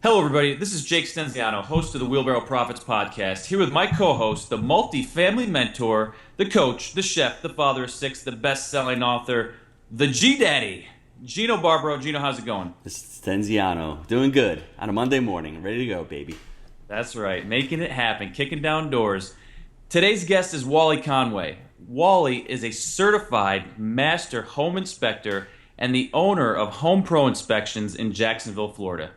Hello, everybody. This is Jake Stenziano, host of the Wheelbarrow Profits podcast, here with my co-host, the multifamily mentor, the coach, the chef, the father of six, the best-selling author, the G-Daddy, Gino Barbaro. Gino, how's it going? This is Stenziano. Doing good on a Monday morning. Ready to go, baby. That's right. Making it happen. Kicking down doors. Today's guest is Wally Conway. Wally is a certified master home inspector and the owner of Home Pro Inspections in Jacksonville, Florida.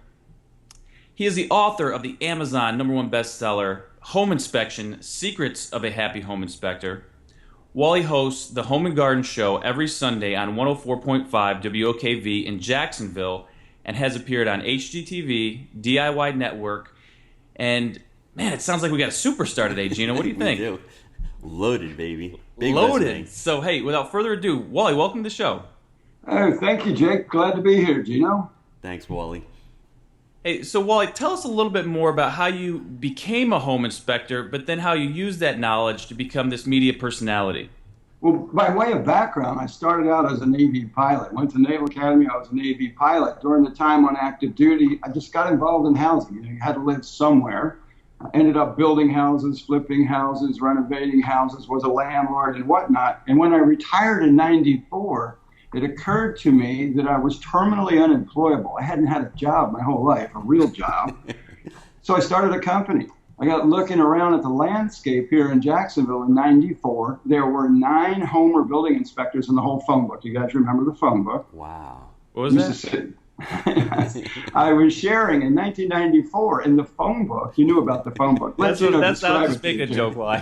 He is the author of the Amazon #1 bestseller, Home Inspection: Secrets of a Happy Home Inspector. Wally hosts the Home and Garden Show every Sunday on 104.5 WOKV in Jacksonville and has appeared on HGTV, DIY Network, and man, it sounds like we got a superstar today, Gino. What do you think? We do. Loaded, baby. Big Loaded. resume. So, hey, without further ado, Wally, welcome to the show. Oh, thank you, Jake. Glad to be here, Gino. Thanks, Wally. Hey, so Wally, tell us a little bit more about how you became a home inspector, but then how you used that knowledge to become this media personality. Well, by way of background, I started out as a Navy pilot. Went to Naval Academy. I was a Navy pilot. During the time on active duty, I just got involved in housing. You had to live somewhere. I ended up building houses, flipping houses, renovating houses, was a landlord and whatnot. And when I retired in '94, it occurred to me that I was terminally unemployable. I hadn't had a job my whole life, a real job. So I started a company. I got looking around at the landscape here in Jacksonville in '94. There were 9 home or building inspectors in the whole phone book. You guys remember the phone book? Wow. What was that? I was sharing in 1994 in the phone book. You knew about the phone book. That's how I was making a joke, Wally.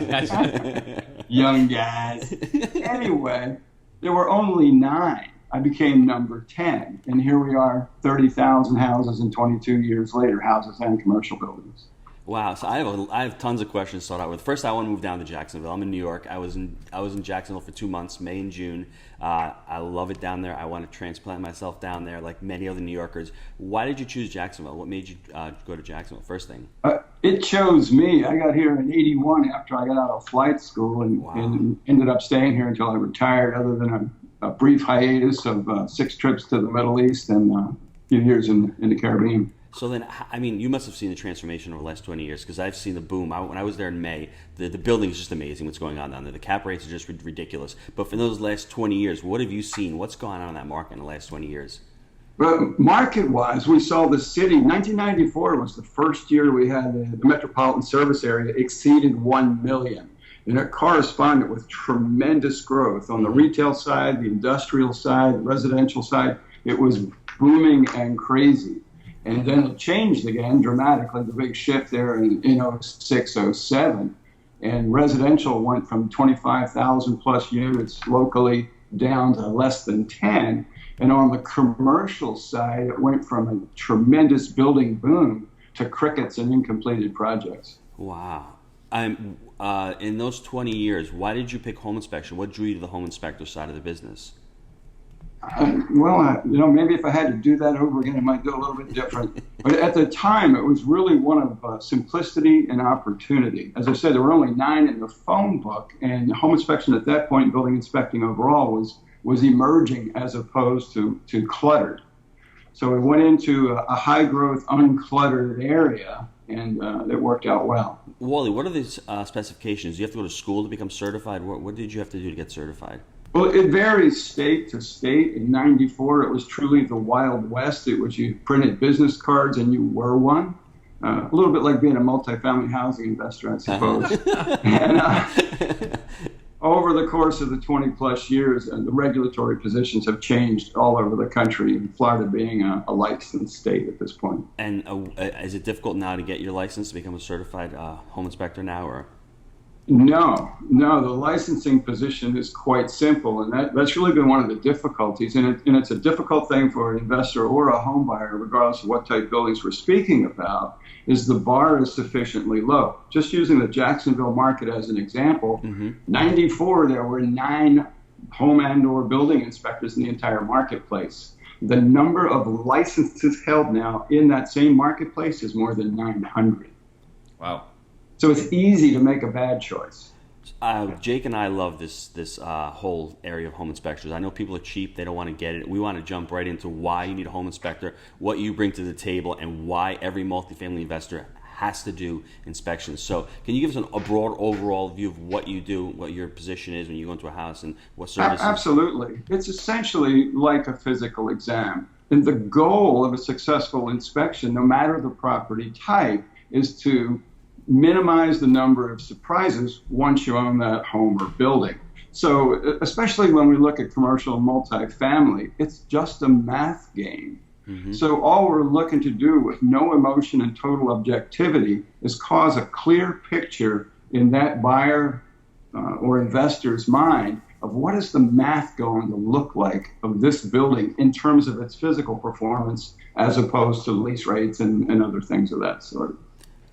Young guys. Anyway, there were only 9. I became number 10. And here we are, 30,000 houses and 22 years later, houses and commercial buildings. Wow. So I have tons of questions to start out with. First, I want to move down to Jacksonville. I'm in New York. I was in Jacksonville for 2 months, May and June. I love it down there. I want to transplant myself down there like many other New Yorkers. Why did you choose Jacksonville? What made you go to Jacksonville? First thing. It chose me. I got here in '81 after I got out of flight school and ended up staying here until I retired, other than a brief hiatus of 6 trips to the Middle East and a few years in the Caribbean. So then, I mean, you must have seen the transformation over the last 20 years, because I've seen the boom. When I was there in May, the building is just amazing what's going on down there. The cap rates are just ridiculous. But for those last 20 years, what have you seen? What's going on in that market in the last 20 years? But market-wise, we saw the city. 1994 was the first year we had the metropolitan service area exceeded 1 million. And it corresponded with tremendous growth on the retail side, the industrial side, the residential side. It was booming and crazy. And then it changed again dramatically, the big shift there in 06, 07. And residential went from 25,000 plus units locally down to less than 10. And on the commercial side, it went from a tremendous building boom to crickets and incompleted projects. Wow. In those 20 years, why did you pick home inspection? What drew you to the home inspector side of the business? Maybe if I had to do that over again, it might go a little bit different. But at the time, it was really one of simplicity and opportunity. As I said, there were only 9 in the phone book, and home inspection at that point, building inspecting overall, was emerging as opposed to cluttered. So we went into a high-growth, uncluttered area, and it worked out well. Wally, what are the specifications? Do you have to go to school to become certified? What did you have to do to get certified? Well, it varies state to state. In '94, it was truly the Wild West. It was you printed business cards and you were one. A little bit like being a multifamily housing investor, I suppose. And over the course of the 20 plus years, the regulatory positions have changed all over the country, and Florida being a licensed state at this point. And is it difficult now to get your license to become a certified home inspector now, or? No, the licensing position is quite simple, and that's really been one of the difficulties, and it's a difficult thing for an investor or a home buyer, regardless of what type buildings we're speaking about, is the bar is sufficiently low. Just using the Jacksonville market as an example, 94, there were 9 home and or building inspectors in the entire marketplace. The number of licenses held now in that same marketplace is more than 900. Wow. So it's easy to make a bad choice. Jake and I love this whole area of home inspectors. I know people are cheap; they don't want to get it. We want to jump right into why you need a home inspector, what you bring to the table, and why every multifamily investor has to do inspections. So, can you give us a broad overall view of what you do, what your position is when you go into a house, and what services? Absolutely, it's essentially like a physical exam, and the goal of a successful inspection, no matter the property type, is to minimize the number of surprises once you own that home or building. So especially when we look at commercial and multifamily, it's just a math game. Mm-hmm. So all we're looking to do with no emotion and total objectivity is cause a clear picture in that buyer or investor's mind of what is the math going to look like of this building in terms of its physical performance as opposed to lease rates and other things of that sort.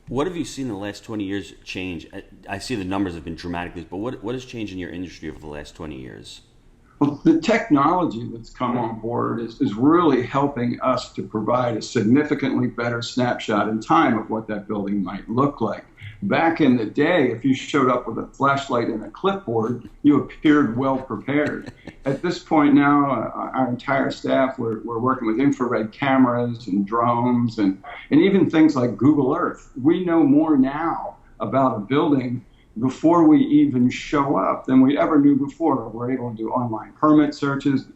What have you seen in the last 20 years change? I see the numbers have been dramatically, but what has changed in your industry over the last 20 years? Well, the technology that's come on board is really helping us to provide a significantly better snapshot in time of what that building might look like. Back in the day, if you showed up with a flashlight and a clipboard, you appeared well prepared. At this point now, our entire staff, we're working with infrared cameras and drones and even things like Google Earth. We know more now about a building before we even show up than we ever knew before. We're able to do online permit searches,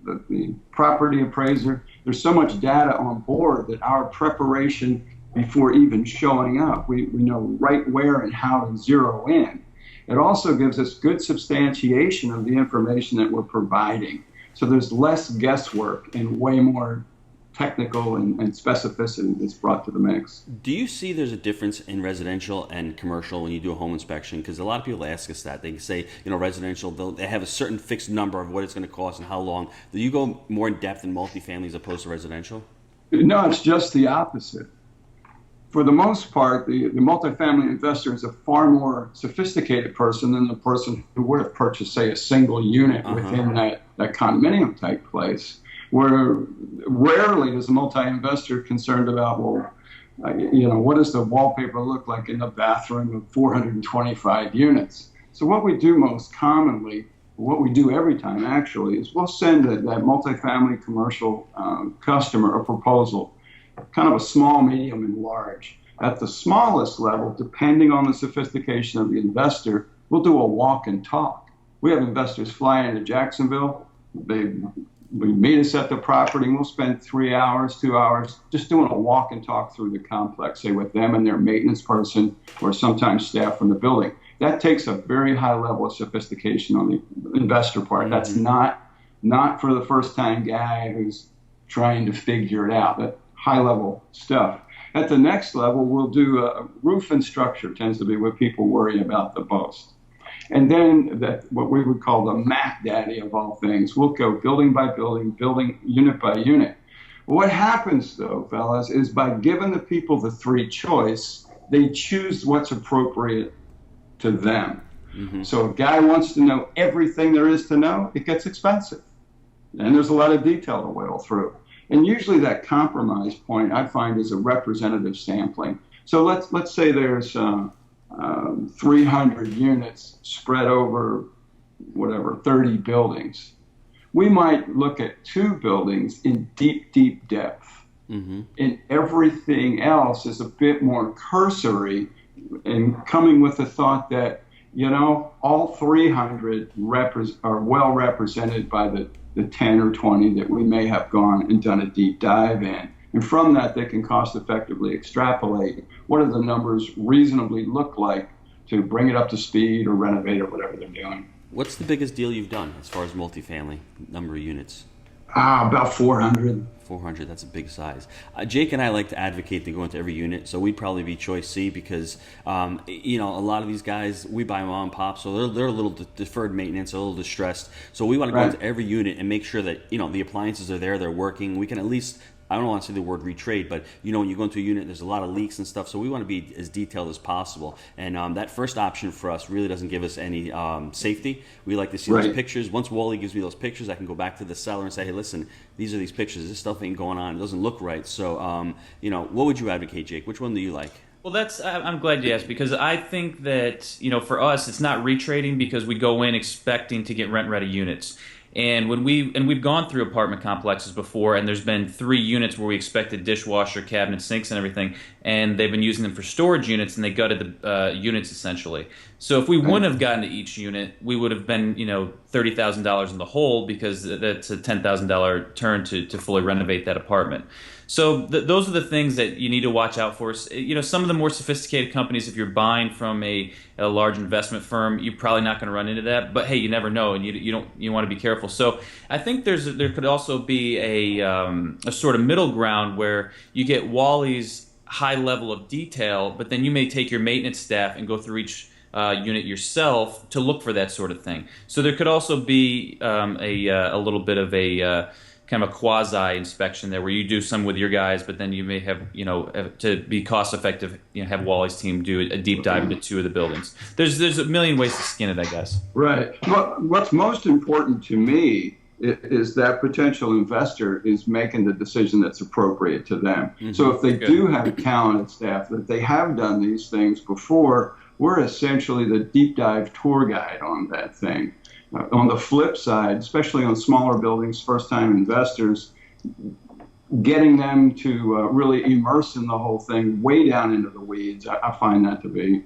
the property appraiser. There's so much data on board that our preparation before even showing up, we know right where and how to zero in. It also gives us good substantiation of the information that we're providing. So there's less guesswork and way more technical and specificity that's brought to the mix. Do you see there's a difference in residential and commercial when you do a home inspection? Because a lot of people ask us that. They say, residential, they have a certain fixed number of what it's going to cost and how long. Do you go more in depth in multifamily as opposed to residential? No, it's just the opposite. For the most part, the multifamily investor is a far more sophisticated person than the person who would have purchased, say, a single unit within that condominium type place. Where rarely is a multi-investor concerned about, what does the wallpaper look like in the bathroom of 425 units? So what we do most commonly, what we do every time actually, is we'll send that multifamily commercial customer a proposal, kind of a small, medium, and large. At the smallest level, depending on the sophistication of the investor, we'll do a walk and talk. We have investors fly into Jacksonville. We meet us at the property, and we'll spend 3 hours, 2 hours, just doing a walk and talk through the complex, say with them and their maintenance person, or sometimes staff from the building. That takes a very high level of sophistication on the investor part. Mm-hmm. That's not for the first-time guy who's trying to figure it out. That high-level stuff. At the next level, we'll do a roof and structure, tends to be what people worry about the most. And then what we would call the Mac Daddy of all things. We'll go building by building unit by unit. What happens, though, fellas, is by giving the people the three choice, they choose what's appropriate to them. Mm-hmm. So if a guy wants to know everything there is to know, it gets expensive. And there's a lot of detail to whale through. And usually that compromise point, I find, is a representative sampling. So let's say there's 300 units spread over, 30 buildings. We might look at 2 buildings in deep, deep depth. Mm-hmm. And everything else is a bit more cursory and coming with the thought that, all 300 are well represented by the 10 or 20 that we may have gone and done a deep dive in. And from that, they can cost effectively extrapolate what do the numbers reasonably look like to bring it up to speed or renovate or whatever they're doing. What's the biggest deal you've done as far as multifamily number of units? About 400. 400, that's a big size. Jake and I like to advocate to go into every unit, so we'd probably be choice C because, a lot of these guys, we buy mom and pop, so they're a little deferred maintenance, a little distressed. So we want to go into every unit and make sure that, the appliances are there, they're working. We can at least, I don't want to say the word retrade, but when you go into a unit, there's a lot of leaks and stuff, so we want to be as detailed as possible. And that first option for us really doesn't give us any safety. We like to see those pictures. Once Wally gives me those pictures, I can go back to the seller and say, hey, listen, these are these pictures. This stuff ain't going on. It doesn't look right. So, what would you advocate, Jake? Which one do you like? Well, I'm glad you asked, because I think that, for us, it's not retrading, because we go in expecting to get rent-ready units. And we've gone through apartment complexes before, and there's been 3 units where we expected dishwasher, cabinet, sinks, and everything, and they've been using them for storage units, and they gutted the units essentially. So if we wouldn't have gotten to each unit, we would have been, $30,000 in the hole, because that's a $10,000 turn to fully renovate that apartment. So those are the things that you need to watch out for. Some of the more sophisticated companies, if you're buying from a large investment firm, you're probably not going to run into that. But hey, you never know, and you want to be careful. So I think there could also be a sort of middle ground where you get Wally's high level of detail, but then you may take your maintenance staff and go through each unit yourself to look for that sort of thing. So there could also be a little bit of a kind of a quasi inspection there, where you do some with your guys, but then you may have, to be cost effective, have Wally's team do a deep dive into 2 of the buildings. There's a million ways to skin it, I guess. Right. What's most important to me is that potential investor is making the decision that's appropriate to them. Mm-hmm. So if they do have a talented staff, that they have done these things before, we're essentially the deep dive tour guide on that thing. On the flip side, especially on smaller buildings, first-time investors, getting them to really immerse in the whole thing way down into the weeds, I find that to be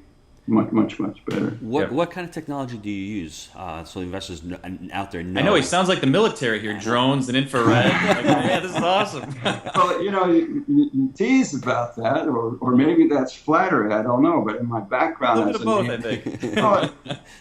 much, much, much better. What kind of technology do you use so investors out there know? I know he sounds like the military here, drones and infrared. Yeah, this is awesome. Well, you tease about that, or maybe that's flattery, I don't know, but in my background... A little bit of both, I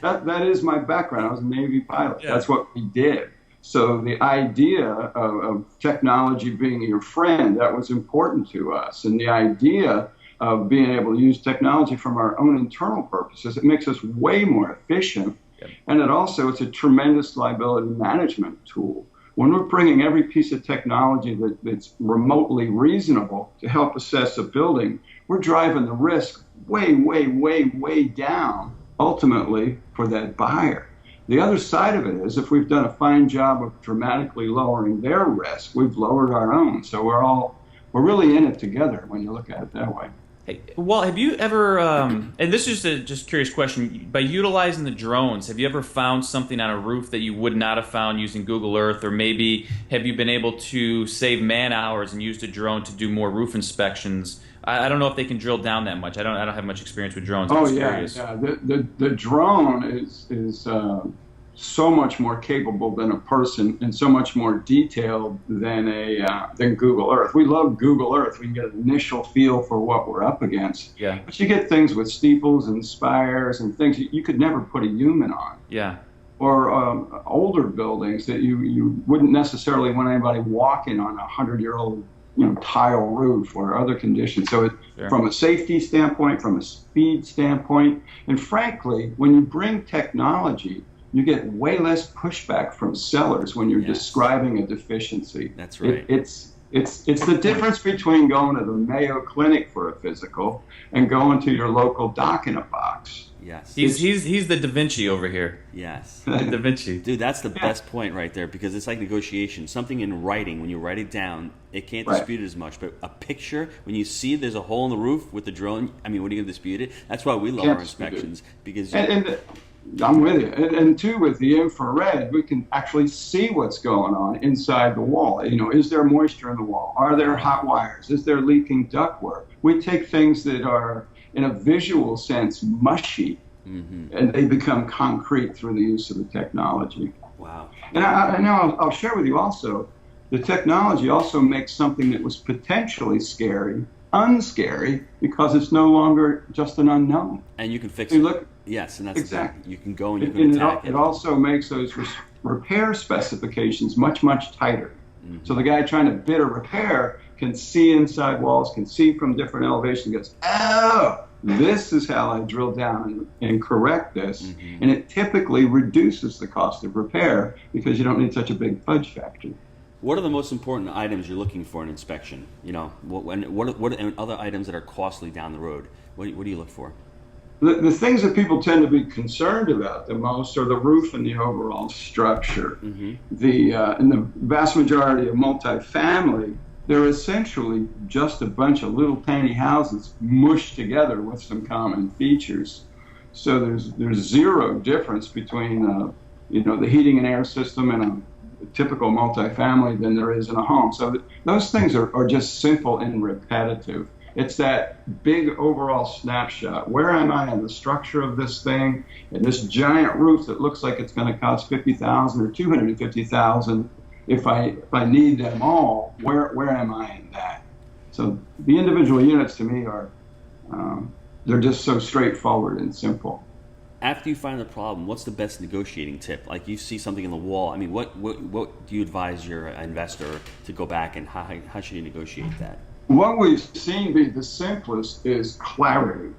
think. That is my background. I was a Navy pilot. Yeah. That's what we did. So the idea of technology being your friend, that was important to us. And the idea of being able to use technology from our own internal purposes, it makes us way more efficient. Yep. And it's a tremendous liability management tool. When we're bringing every piece of technology that's remotely reasonable to help assess a building, we're driving the risk way, way, way, way down, ultimately, for that buyer. The other side of it is, if we've done a fine job of dramatically lowering their risk, we've lowered our own. So we're really in it together when you look at it that way. Hey, well, have you ever, and this is a just curious question, by utilizing the drones, have you ever found something on a roof that you would not have found using Google Earth, or maybe have you been able to save man hours and used a drone to do more roof inspections? I don't know if they can drill down that much. I don't have much experience with drones. Yeah. The drone is so much more capable than a person, and so much more detailed than Google Earth. We love Google Earth. We can get an initial feel for what we're up against. Yeah. But you get things with steeples and spires and things you could never put a human on. Yeah. Or older buildings that you wouldn't necessarily want anybody walking on a 100-year-old tile roof or other conditions. So from a safety standpoint, from a speed standpoint, and frankly, when you bring technology, you get way less pushback from sellers when you're describing a deficiency. That's right. It's the difference between going to the Mayo Clinic for a physical and going to your local doc in a box. Yes. He's the Da Vinci over here. Yes. Da Vinci. Dude, that's the best point right there, because it's like negotiation. Something in writing, when you write it down, it can't dispute it as much. But a picture, when you see there's a hole in the roof with the drone, what are you going to dispute it? That's why we love our inspections. Because I'm with you. And two, with the infrared, we can actually see what's going on inside the wall. Is there moisture in the wall? Are there hot wires? Is there leaking ductwork? We take things that are, in a visual sense, mushy, and they become concrete through the use of the technology. Wow. And I'll share with you also, the technology also makes something that was potentially scary unscary, because it's no longer just an unknown. And you can fix it. Yes, and that's exactly. You can go and you can attack it. It also makes those repair specifications much, much tighter. So the guy trying to bid a repair can see inside walls, can see from different elevations, goes, oh, this is how I drill down and correct this. And it typically reduces the cost of repair because you don't need such a big fudge factor. What are the most important items you're looking for in inspection? What are other items that are costly down the road? What do you look for? The things that people tend to be concerned about the most are the roof and the overall structure. In the vast majority of multifamily, they're essentially just a bunch of little tiny houses mushed together with some common features. So there's zero difference between the heating and air system in a typical multifamily than there is in a home. So those things are just simple and repetitive. It's that big overall snapshot. Where am I in the structure of this thing? And this giant roof that looks like it's going to cost $50,000 or $250,000. If I need them all, where am I in that? So the individual units to me are they're just so straightforward and simple. After you find the problem, what's the best negotiating tip? Like you see something in the wall. I mean, what do you advise your investor to go back and how should you negotiate that? What we've seen be the simplest is clarity.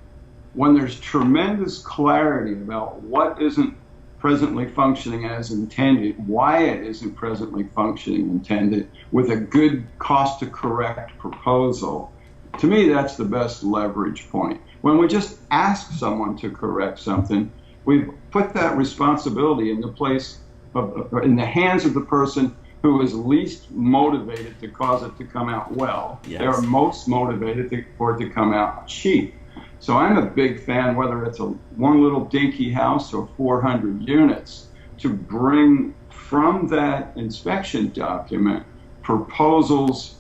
When there's tremendous clarity about what isn't presently functioning as intended, why it isn't presently functioning intended, with a good cost to correct proposal, to me that's the best leverage point. When we just ask someone to correct something, we've put that responsibility in the place in the hands of the person who is least motivated to cause it to come out well. Yes. They're most motivated for it to come out cheap. So I'm a big fan, whether it's one little dinky house or 400 units, to bring from that inspection document proposals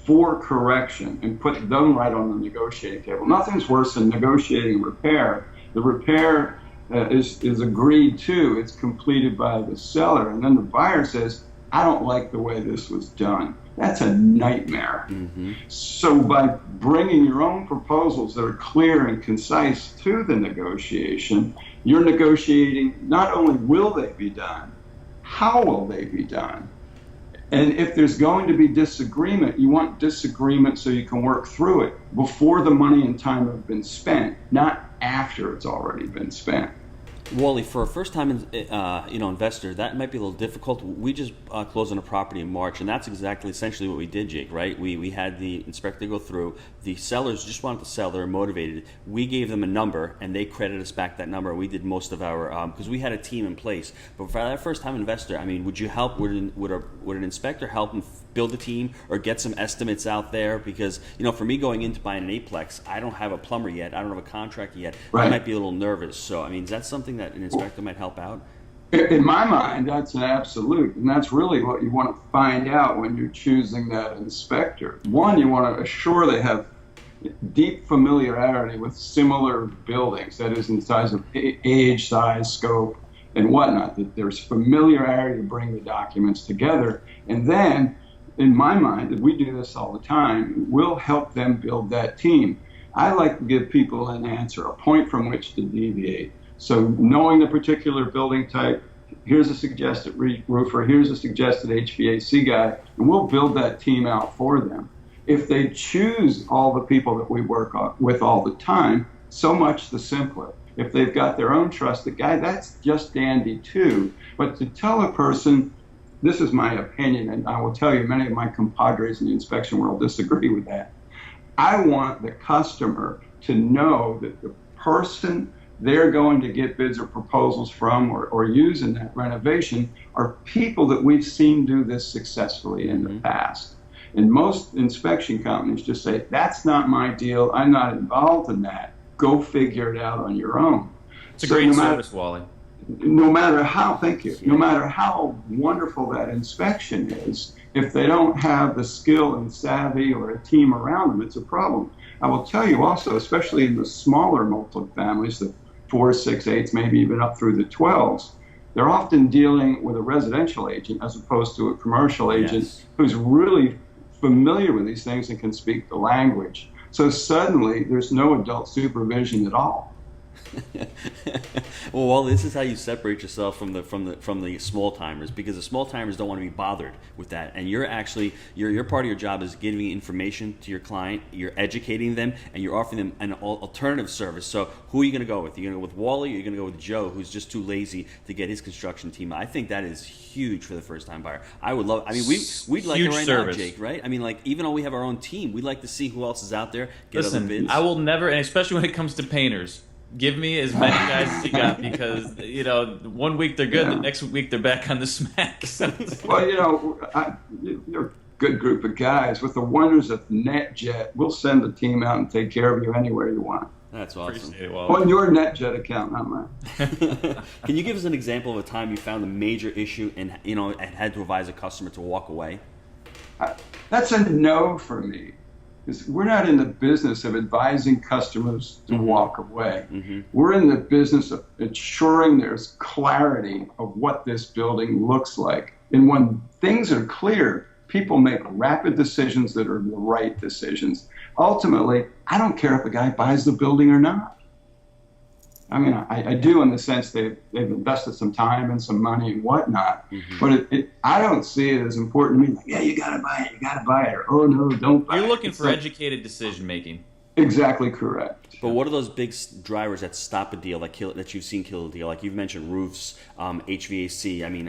for correction and put them right on the negotiating table. Nothing's worse than negotiating repair. The repair is agreed to, it's completed by the seller, and then the buyer says, I don't like the way this was done. That's a nightmare. Mm-hmm. So by bringing your own proposals that are clear and concise to the negotiation, you're negotiating not only will they be done, how will they be done? And if there's going to be disagreement, you want disagreement so you can work through it before the money and time have been spent, not after it's already been spent. Wally, for a first-time investor, that might be a little difficult. We just closed on a property in March, and that's essentially what we did, Jake, right? We had the inspector go through. The sellers just wanted to sell. They were motivated. We gave them a number, and they credited us back that number. We did most of our, because we had a team in place. But for that first-time investor, I mean, would you help? Would an inspector help them build a team or get some estimates out there? Because, for me going into buying an eightplex, I don't have a plumber yet. I don't have a contractor yet. Right. I might be a little nervous. So, I mean, is that something that an inspector might help out? In my mind, that's an absolute, and that's really what you want to find out when you're choosing that inspector. One, you want to assure they have deep familiarity with similar buildings, that is in size of age, size, scope, and whatnot, that there's familiarity to bring the documents together. And then, in my mind, and we do this all the time, we'll help them build that team. I like to give people an answer, a point from which to deviate. So knowing the particular building type, here's a suggested roofer, here's a suggested HVAC guy, and we'll build that team out for them. If they choose all the people that we work with all the time, so much the simpler. If they've got their own trusted guy, that's just dandy too. But to tell a person, this is my opinion, and I will tell you many of my compadres in the inspection world disagree with that. I want the customer to know that the person they're going to get bids or proposals from or use in that renovation are people that we've seen do this successfully in the past. And most inspection companies just say, that's not my deal, I'm not involved in that, go figure it out on your own. It's a great service, Wally. No matter how, thank you, no matter how wonderful that inspection is, if they don't have the skill and savvy or a team around them, it's a problem. I will tell you also, especially in the smaller multifamilies, the 4s, 6, 8s, maybe even up through the 12s, they're often dealing with a residential agent as opposed to a commercial agent who's really familiar with these things and can speak the language. So suddenly there's no adult supervision at all. Well, this is how you separate yourself from the small timers, because the small timers don't want to be bothered with that, and you're actually your part of your job is giving information to your client, you're educating them, and you're offering them an alternative service. So who are you going to go with? You're going to go with Wally, or you're going to go with Joe, who's just too lazy to get his construction team? I think that is huge for the first time buyer. I would love. I mean, we'd like it right service. Now, Jake. Right? I mean, like even though we have our own team, we'd like to see who else is out there. Listen, other bids. I will never, and especially when it comes to painters. Give me as many guys as you got, because 1 week they're good, the next week they're back on the smack. Well, good group of guys. With the wonders of NetJet, we'll send a team out and take care of you anywhere you want. That's awesome. Appreciate it, Wally. On your NetJet account, not mine. Can you give us an example of a time you found a major issue and had to advise a customer to walk away? That's a no for me. Because we're not in the business of advising customers to walk away. We're in the business of ensuring there's clarity of what this building looks like. And when things are clear, people make rapid decisions that are the right decisions. Ultimately, I don't care if a guy buys the building or not. I mean, I do in the sense they've invested some time and some money and whatnot, but I don't see it as important to me. Like, yeah, you got to buy it, or oh no, don't buy it. You're looking for educated decision making. Exactly correct. But what are those big drivers that stop a deal, that you've seen kill a deal? Like you've mentioned roofs, HVAC. I mean,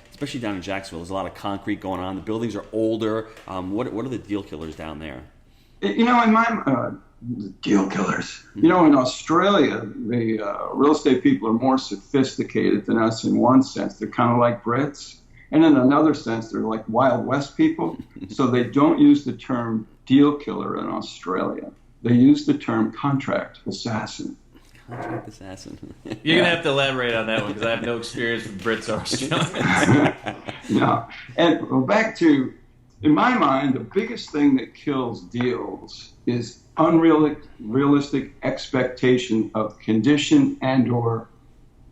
especially down in Jacksonville, there's a lot of concrete going on. The buildings are older. What are the deal killers down there? In my deal killers. In Australia, the real estate people are more sophisticated than us in one sense. They're kind of like Brits. And in another sense, they're like Wild West people. So they don't use the term deal killer in Australia. They use the term contract assassin. Contract assassin. You're going to have to elaborate on that one because I have no experience with Brits or Australians. No. And back to, in my mind, the biggest thing that kills deals is unrealistic expectation of condition and or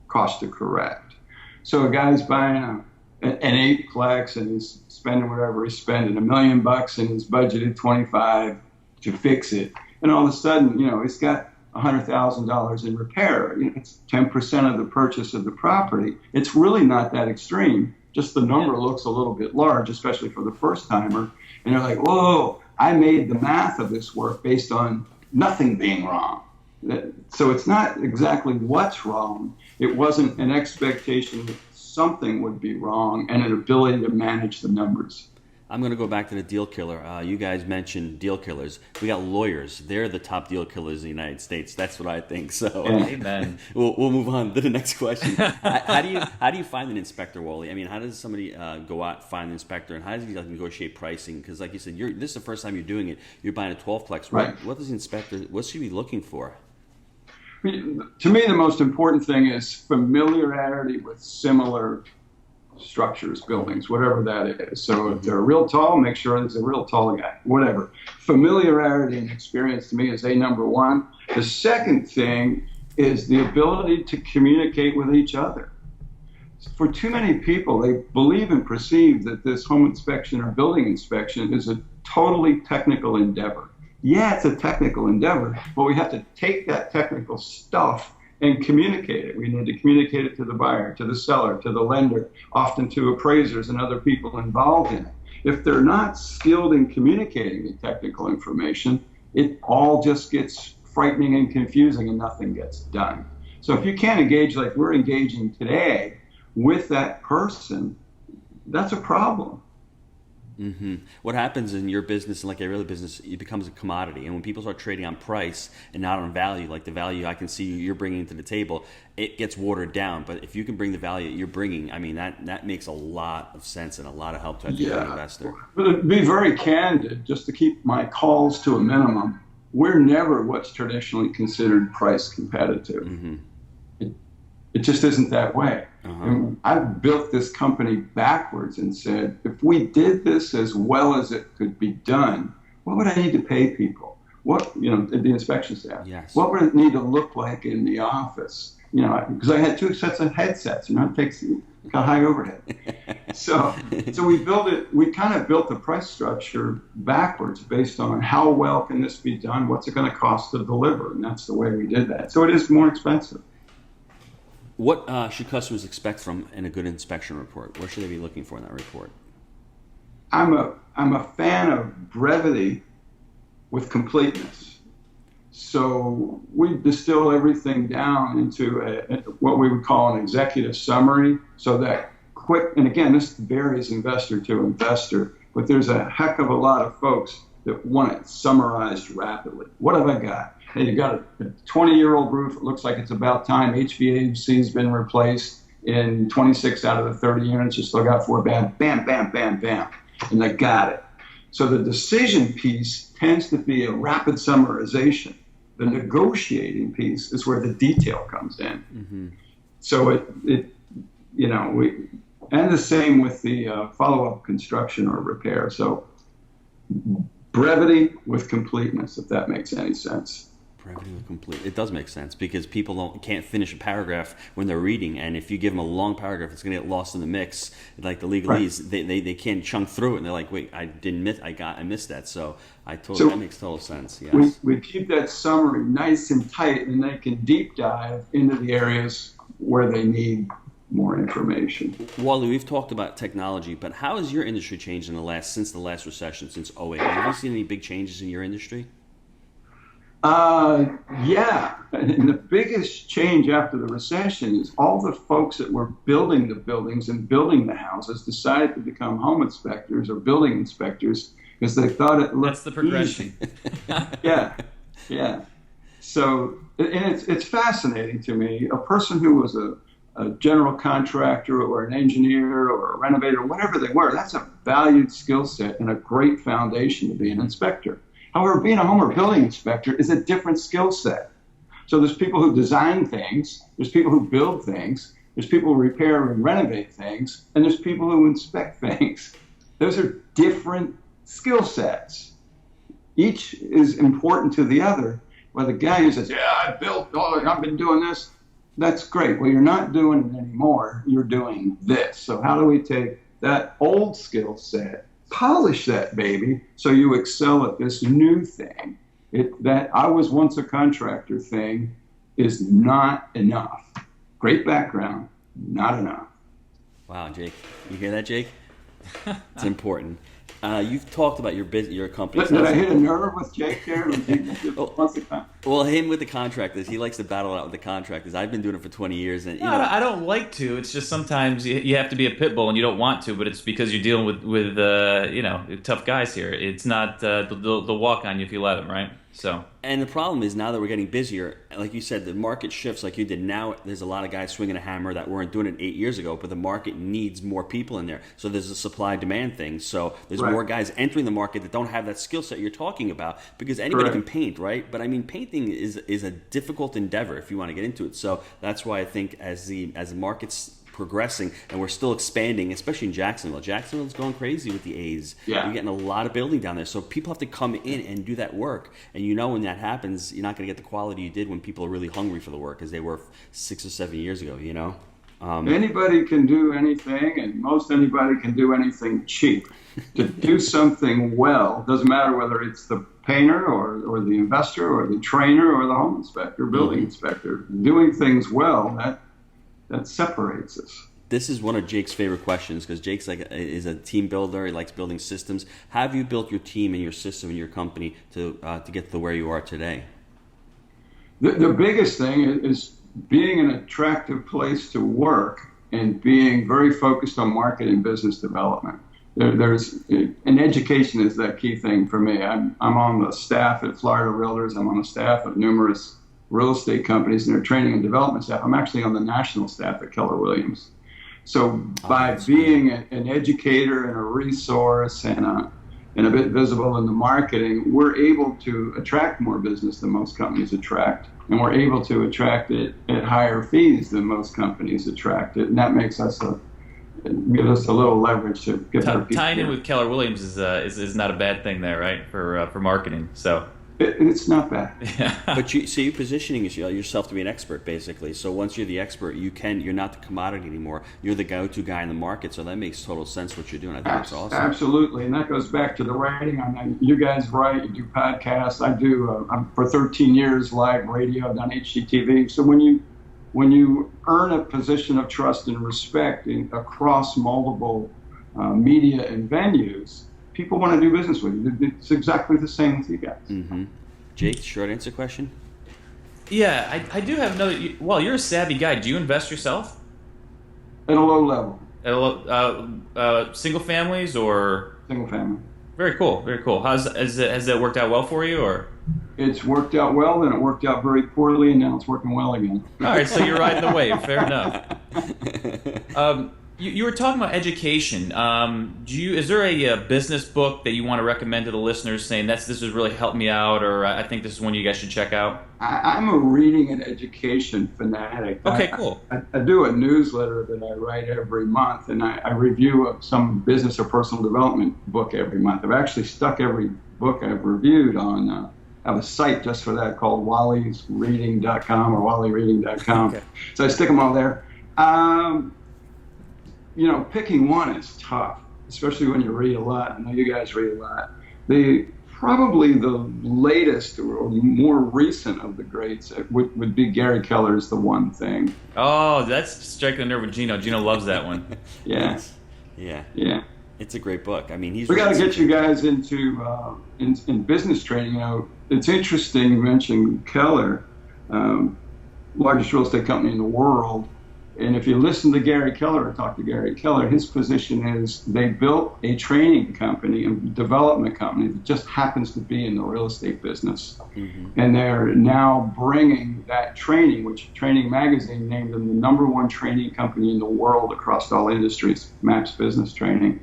cost to correct. So a guy's buying an 8-plex and he's spending whatever he's spending, $1 million, and he's budgeted 25 to fix it. And all of a sudden, he's got $100,000 in repair. It's 10% of the purchase of the property. It's really not that extreme. Just the number looks a little bit large, especially for the first timer. And you're like, whoa, I made the math of this work based on nothing being wrong. So it's not exactly what's wrong. It wasn't an expectation that something would be wrong and an ability to manage the numbers. I'm going to go back to the deal killer. You guys mentioned deal killers. We got lawyers. They're the top deal killers in the United States. That's what I think. So, amen. We'll move on to the next question. How do you find an inspector, Wally? I mean, how does somebody go out find an inspector, and how does he negotiate pricing? Because, like you said, this is the first time you're doing it. You're buying a 12-plex. Right. What does the inspector? What should he be looking for? To me, the most important thing is familiarity with similar structures, buildings, whatever that is. So if they're real tall, make sure there's a real tall guy, whatever. Familiarity and experience to me is number one. The second thing is the ability to communicate with each other. For too many people, they believe and perceive that this home inspection or building inspection is a totally technical endeavor. Yeah, it's a technical endeavor, but we have to take that technical stuff and communicate it. We need to communicate it to the buyer, to the seller, to the lender, often to appraisers and other people involved in it. If they're not skilled in communicating the technical information, it all just gets frightening and confusing and nothing gets done. So if you can't engage like we're engaging today with that person, that's a problem. Mm-hmm. What happens in your business, and like every other business, it becomes a commodity. And when people start trading on price and not on value, like the value I can see you're bringing to the table, it gets watered down. But if you can bring the value that you're bringing, I mean, that makes a lot of sense and a lot of help to an investor. But to be very candid, just to keep my calls to a minimum, we're never what's traditionally considered price competitive. Mm-hmm. It just isn't that way. Uh-huh. And I've built this company backwards and said, if we did this as well as it could be done, what would I need to pay people? What, the inspection staff? Yes. What would it need to look like in the office? Because I had 2 sets of headsets, it takes got high overhead. So we kind of built the price structure backwards based on how well can this be done? What's it going to cost to deliver? And that's the way we did that. So it is more expensive. What should customers expect from in a good inspection report? What should they be looking for in that report? I'm a fan of brevity with completeness. So we distill everything down into what we would call an executive summary, so that quick, and again, this varies investor to investor, but there's a heck of a lot of folks that want it summarized rapidly. What have I got? Hey, you got a 20-year-old roof. It looks like it's about time. HVAC's been replaced in 26 out of the 30 units. You still got 4 bad. Bam, bam, bam, bam. And they got it. So the decision piece tends to be a rapid summarization. The negotiating piece is where the detail comes in. Mm-hmm. So and the same with the follow-up construction or repair. So brevity with completeness, if that makes any sense. Brevity with complete. It does make sense because people can't finish a paragraph when they're reading, and if you give them a long paragraph, it's going to get lost in the mix. Like the legalese, right. they can't chunk through it, and they're like, "Wait, I missed that." So that makes total sense. Yes. We keep that summary nice and tight, and they can deep dive into the areas where they need more information. Wally, we've talked about technology, but how has your industry changed since the last recession, since '08? Have you seen any big changes in your industry? Yeah. And the biggest change after the recession is all the folks that were building the buildings and building the houses decided to become home inspectors or building inspectors because they thought it looked That's the progression. Yeah. So, and it's fascinating to me. A person who was a general contractor or an engineer or a renovator, whatever they were, that's a valued skill set and a great foundation to be an inspector. However, being a home or building inspector is a different skill set. So there's people who design things, there's people who build things, there's people who repair and renovate things, and there's people who inspect things. Those are different skill sets. Each is important to the other. Well, the guy who says, I've been doing this, that's great. Well, you're not doing it anymore. You're doing this. So how do we take that old skill set, polish that baby so you excel at this new thing? That I was once a contractor thing is not enough. Great background, not enough. Wow, Jake. You hear that, Jake? It's important. You've talked about your company. Did I hit a nerve with Jake there? Well, him with the contractors, he likes to battle out with the contractors. I've been doing it for 20 years, and I don't like to. It's just sometimes you have to be a pit bull, and you don't want to. But it's because you're dealing with tough guys here. It's not they'll walk on you if you let them, right? So. And the problem is now that we're getting busier, like you said, the market shifts like you did. Now there's a lot of guys swinging a hammer that weren't doing it 8 years ago, but the market needs more people in there. So there's a supply-demand thing. So there's more guys entering the market that don't have that skill set you're talking about because anybody can paint, right? But I mean, painting is a difficult endeavor if you want to get into it. So that's why I think as the market's progressing and we're still expanding, especially in Jacksonville. Jacksonville's going crazy with the A's. Yeah. You're getting a lot of building down there. So people have to come in and do that work. And when that happens, you're not going to get the quality you did when people are really hungry for the work as they were 6 or 7 years ago, Anybody can do anything, and most anybody can do anything cheap. To do something well, doesn't matter whether it's the painter or the investor or the trainer or the home inspector, building inspector. Doing things well, that separates us. This is one of Jake's favorite questions because Jake's is a team builder. He likes building systems. How have you built your team and your system and your company to get to where you are today? The biggest thing is being an attractive place to work and being very focused on market and business development. And education is that key thing for me. I'm on the staff at Florida Realtors. I'm on the staff of numerous real estate companies and their training and development staff. I'm actually on the national staff at Keller Williams. So by being an educator and a resource and a bit visible in the marketing, we're able to attract more business than most companies attract. And we're able to attract it at higher fees than most companies attract it. And that makes us gives us a little leverage to get our people. Tying in with Keller Williams is not a bad thing there, right? For marketing. So. It's not bad. Yeah. But you're positioning yourself to be an expert, basically. So once you're the expert, you're not the commodity anymore. You're the go-to guy in the market. So that makes total sense what you're doing. I think that's awesome. Absolutely, and that goes back to the writing. You guys write, you do podcasts. I do for 13 years live radio. I've done HGTV. So when you earn a position of trust and respect across multiple media and venues, people want to do business with you. It's exactly the same with you guys. Mm-hmm. Jake, short answer question? Yeah, I do have another. Well, you're a savvy guy. Do you invest yourself? At a low level. At single families or? Single family. Very cool, very cool. Has that worked out well for you, or? It's worked out well, then it worked out very poorly, and now it's working well again. All right, so you're riding the wave. Fair enough. You were talking about education. Is there a business book that you want to recommend to the listeners, saying this has really helped me out, or I think this is one you guys should check out? I'm a reading and education fanatic. Okay, cool. I do a newsletter that I write every month, and I review some business or personal development book every month. I've actually stuck every book I've reviewed on. I have a site just for that called wallysreading.com or wallyreading.com. Okay. So I stick them all there. Picking one is tough, especially when you read a lot. I know you guys read a lot. Probably the latest or more recent of the greats would be Gary Keller's The One Thing. Oh, that's striking a nerve with Gino. Gino loves that one. Yeah. Yeah. It's a great book. I mean, we got to get you guys into in business training. It's interesting you mentioned Keller, largest real estate company in the world. And if you listen to Gary Keller or talk to Gary Keller, his position is they built a training company and development company that just happens to be in the real estate business. Mm-hmm. And they're now bringing that training, which Training Magazine named them the #1 training company in the world across all industries, MAPS Business Training.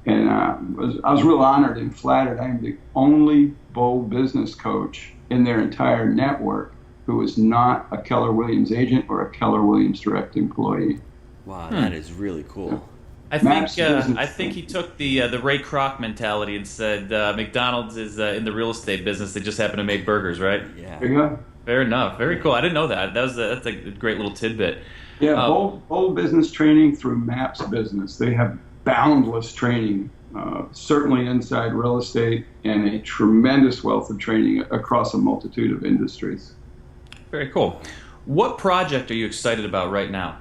And I was real honored and flattered. I am the only bold business coach in their entire network who is not a Keller Williams agent or a Keller Williams direct employee. Wow, that is really cool. I think he took the Ray Kroc mentality and said McDonald's is in the real estate business. They just happen to make burgers, right? Yeah. There you go. Fair enough. Very cool. I didn't know that. That's a great little tidbit. Yeah, bold business training through MAPS Business. They have boundless training, certainly inside real estate, and a tremendous wealth of training across a multitude of industries. Very cool. What project are you excited about right now?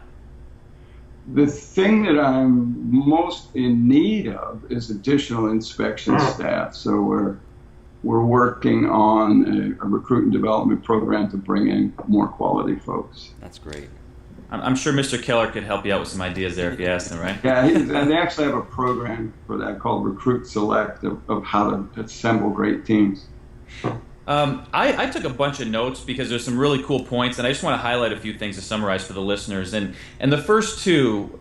The thing that I'm most in need of is additional inspection staff. So we're working on a recruit and development program to bring in more quality folks. That's great. I'm sure Mr. Keller could help you out with some ideas there if you asked him, right? Yeah, they actually have a program for that called Recruit Select of how to assemble great teams. I took a bunch of notes because there's some really cool points, and I just want to highlight a few things to summarize for the listeners. And the first two,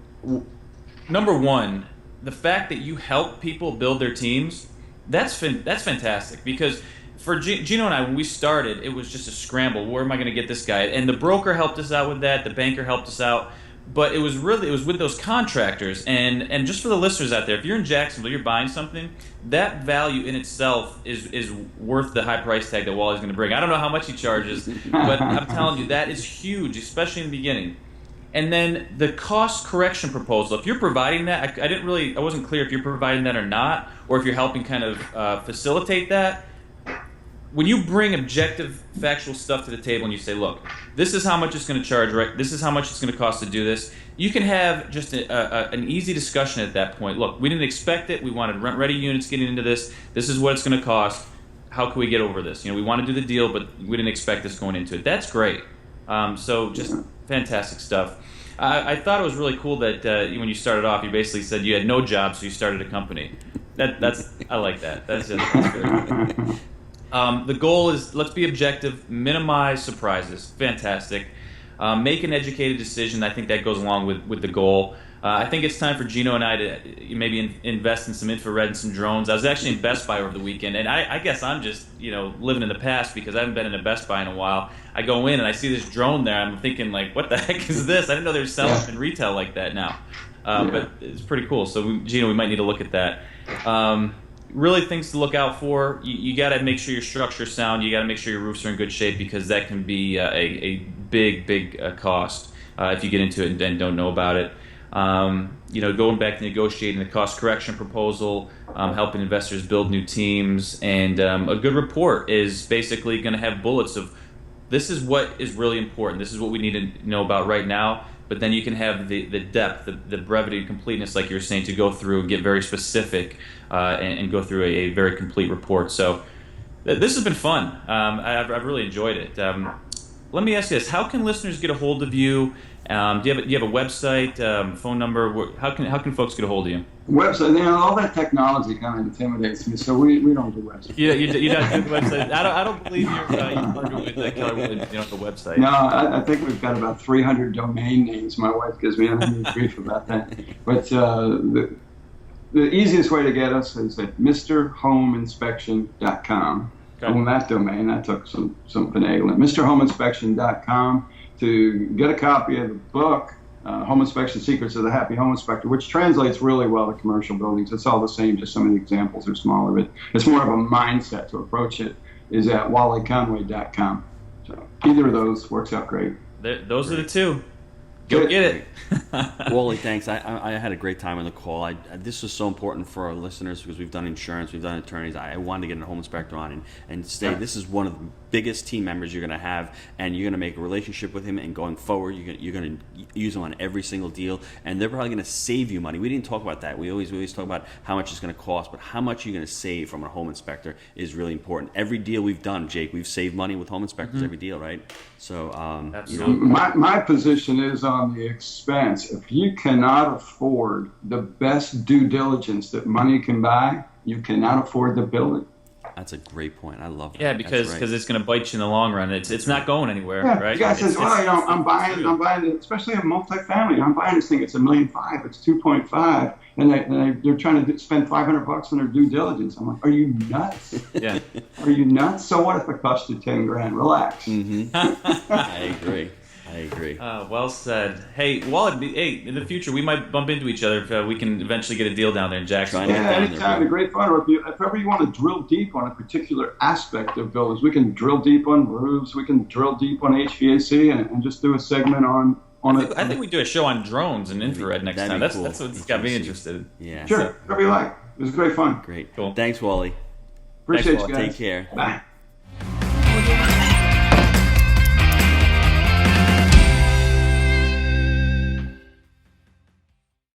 number one, the fact that you help people build their teams, that's fantastic. Because for Gino and I, when we started, it was just a scramble. Where am I going to get this guy? And the broker helped us out with that. The banker helped us out. But it was with those contractors, and just for the listeners out there, if you're in Jacksonville, you're buying something, that value in itself is worth the high price tag that Wally's going to bring. I don't know how much he charges, but I'm telling you, that is huge, especially in the beginning. And then the cost correction proposal, if you're providing that, I wasn't clear if you're providing that or not, or if you're helping kind of facilitate that. When you bring objective, factual stuff to the table and you say, look, this is how much it's going to charge, right? This is how much it's going to cost to do this. You can have just an easy discussion at that point. Look, we didn't expect it. We wanted rent-ready units getting into this. This is what it's going to cost. How can we get over this? We want to do the deal, but we didn't expect this going into it. That's great. So just fantastic stuff. I thought it was really cool that when you started off, you basically said you had no job, so you started a company. I like that. That's very good. The goal is, let's be objective, minimize surprises. Fantastic. Make an educated decision. I think that goes along with the goal. I think it's time for Gino and I to maybe invest in some infrared and some drones. I was actually in Best Buy over the weekend, and I guess I'm just living in the past because I haven't been in a Best Buy in a while. I go in and I see this drone there. I'm thinking, like, what the heck is this? I didn't know they were selling in retail like that now. But it's pretty cool. So, Gino, we might need to look at that. Really things to look out for. You got to make sure your structure's sound. You got to make sure your roofs are in good shape because that can be a big cost if you get into it and don't know about it. Going back to negotiating the cost correction proposal, helping investors build new teams, and a good report is basically going to have bullets of this is what is really important. This is what we need to know about right now. But then you can have the depth, the brevity and completeness, like you were saying, to go through and get very specific and go through a very complete report. So this has been fun. I've really enjoyed it. Let me ask you this. How can listeners get a hold of you Do you have a website, phone number? How can folks get a hold of you? Website, all that technology kind of intimidates me, so we don't do websites. You don't do the website. I don't believe you're partnered with Keller Williams. You don't have a website. No, I think we've got about 300 domain names. My wife gives me any grief about that. But the easiest way to get us is at MrHomeInspection.com. Okay. On that domain, that took some finagling. MrHomeInspection.com to get a copy of the book, Home Inspection Secrets of the Happy Home Inspector, which translates really well to commercial buildings. It's all the same, just some of the examples are smaller, but it's more of a mindset to approach it, is at wallyconway.com. So either of those works out great. Those are the two. Go get it. Wally, thanks. I had a great time on the call. This was so important for our listeners because we've done insurance, we've done attorneys. I wanted to get a home inspector on and say this is one of the biggest team members you're going to have, and you're going to make a relationship with him, and going forward, you're going to use him on every single deal, and they're probably going to save you money. We didn't talk about that. We always talk about how much it's going to cost, but how much you're going to save from a home inspector is really important. Every deal we've done, Jake, we've saved money with home inspectors, every deal, right? So, my position is on the expense. If you cannot afford the best due diligence that money can buy, you cannot afford the building. That's a great point. I love that. Yeah, because it's going to bite you in the long run. It's not going anywhere, right? The guy says, I'm buying, especially a multifamily. I'm buying this thing. It's $1.5 million. It's 2.5, and they're trying to spend $500 on their due diligence. I'm like, are you nuts? Yeah. Are you nuts? So what if it costs you $10,000? Relax. Mm-hmm. I agree. Well said. Hey, Wally, in the future, we might bump into each other if we can eventually get a deal down there in Jacksonville. Yeah, anytime. A great fun. Or if ever you want to drill deep on a particular aspect of buildings, we can drill deep on roofs. We can drill deep on HVAC and just do a segment on it. I think we do a show on drones and infrared next time. Cool. That's what's got me interested. Yeah. Sure. Whatever you like. It was great fun. Great. Cool. Thanks, Wally. Appreciate you Wally. guys. Take care. Bye.